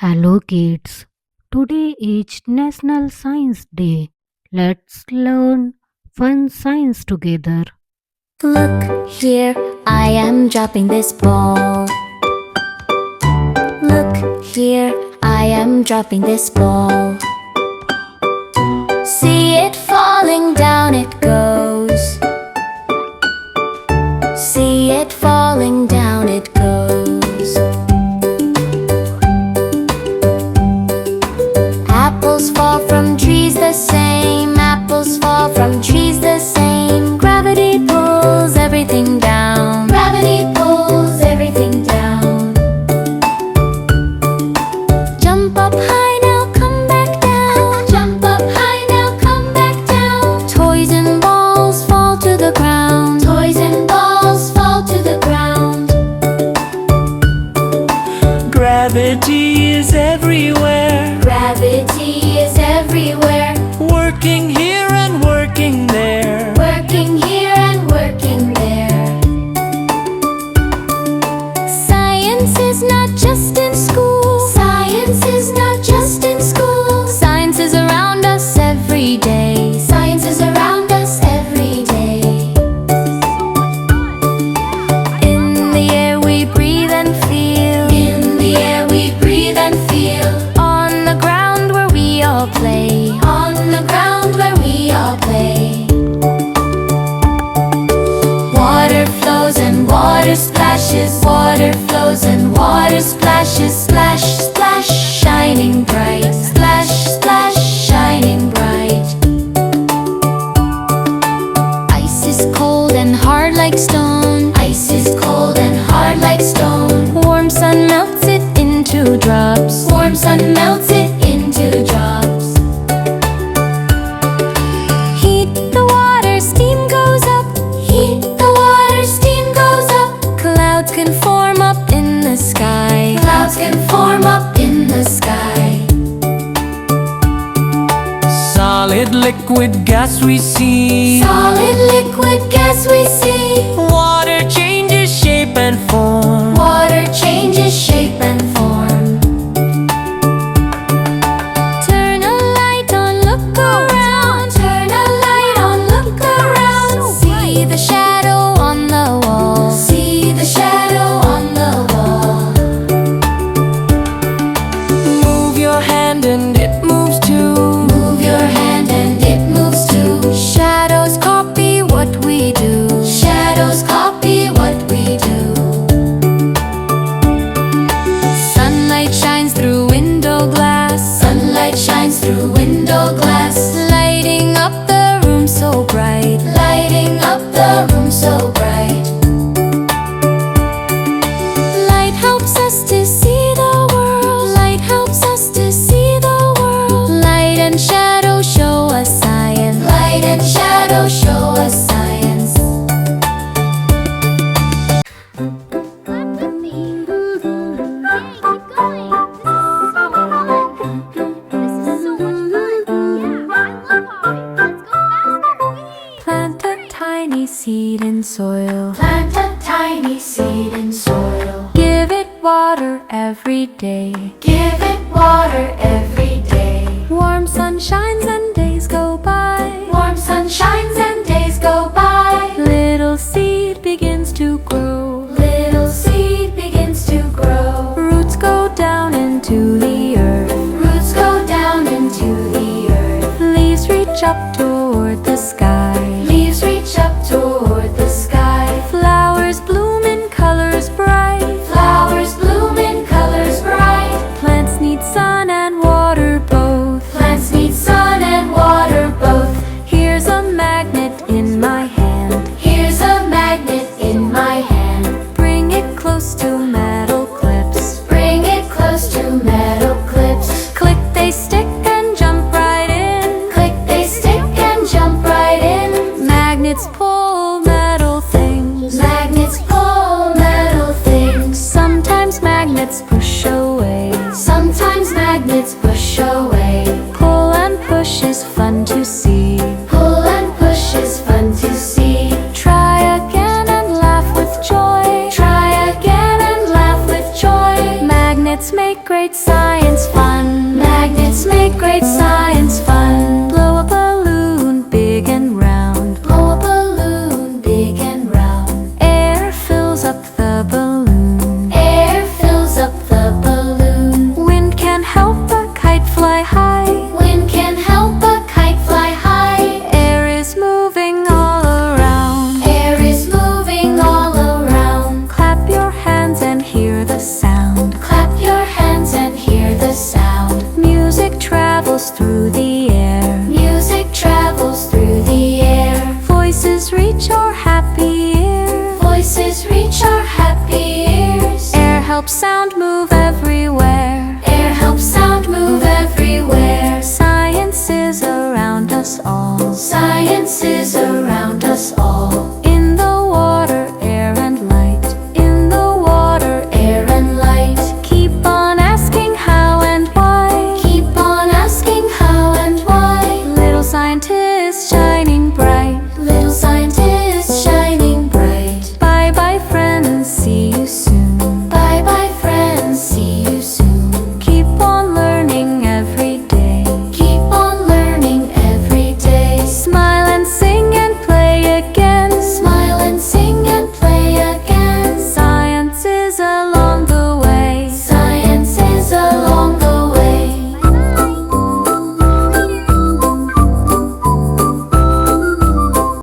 Hello kids, today is National Science Day. Let's learn fun science together. Look here, I am dropping this ball. Look here, I am dropping this ball. See it falling down, it goes. See it falling down, it goes. Apples fall from trees the same. Apples fall from trees the same. Gravity pulls everything down. Gravity pulls everything down. Jump up high now, come back down. Jump up high now, come back down. Toys and balls fall to the ground. Toys and balls fall to the ground. Gravity is everywhere. Gravity is everywhere. Working here and working there. Working here and working there. Science is not just in school. Science is not just in school. Science is around us every day. Science is around us every day. In the air we breathe and feel. In the air we breathe and feel. On the ground where we all play. On the ground where we all play. Water flows and water splashes. Water flows and water splashes. Splash, splash, shining bright. Splash, splash, shining bright. Ice is cold and hard like stone. Ice is cold and hard like stone. Warm sun melts it into drops. Warm sun melts it into drops. Heat the water, steam goes up. Heat the water, steam goes up. Clouds can form up in the sky. Clouds can form up in the sky. Solid, liquid, gas we see. Solid, liquid, gas we see. Water changes shape and form. Water changes shape and form. Turn a light on, look around. Turn a light on, look around. See the shadow on the wall. See the shadow on the wall. Move your hand and it moves too. Move your hand and it moves too. Shadows copy what we do. Shadows copy what we do. Sunlight shines through window glass. Sunlight shines through window glass. Lighting up the room so bright. Lighting up the room so bright. Light helps us to see the world. Light helps us to see the world. Light and shadow show us science. Light and shadow show us science. Plant a tiny seed in soil. Plant a tiny seed in soil. Give it water every day. Give it water every day. Warm sun shines and days go by. Warm sun shines and days go by. Little seed begins to grow. Little seed begins to grow. Roots go down into the earth. Roots go down into the earth. Leaves reach up toward the sky. Leaves reach up toward the sky. Flowers bloom in colors bright. Flowers bloom in colors bright. Plants need sun and water both. Plants need sun and water both. Here's a magnet in my hand. Here's a magnet in my hand. Bring it close to metal clips. Bring it close to metal clips. Click, they stick and jump right in. Click, they stick and jump right in. Magnets pull metal things. Magnets pull metal things. Sometimes magnets push away. Sometimes magnets push away. Pull and push is fun to see. Pull and push is fun to see. Try again and laugh with joy. Try again and laugh with joy. Magnets make great science. science fun. Magnets make great science fun. Blow a balloon big and round. Blow a balloon big and round. Air fills up the balloon. Air fills up the balloon. Wind can help a kite fly high. Wind can help a kite fly high. Air is moving all around. Air is moving all around. Clap your hands and hear the sound. Clap your hands and hear the sound. Music travels through the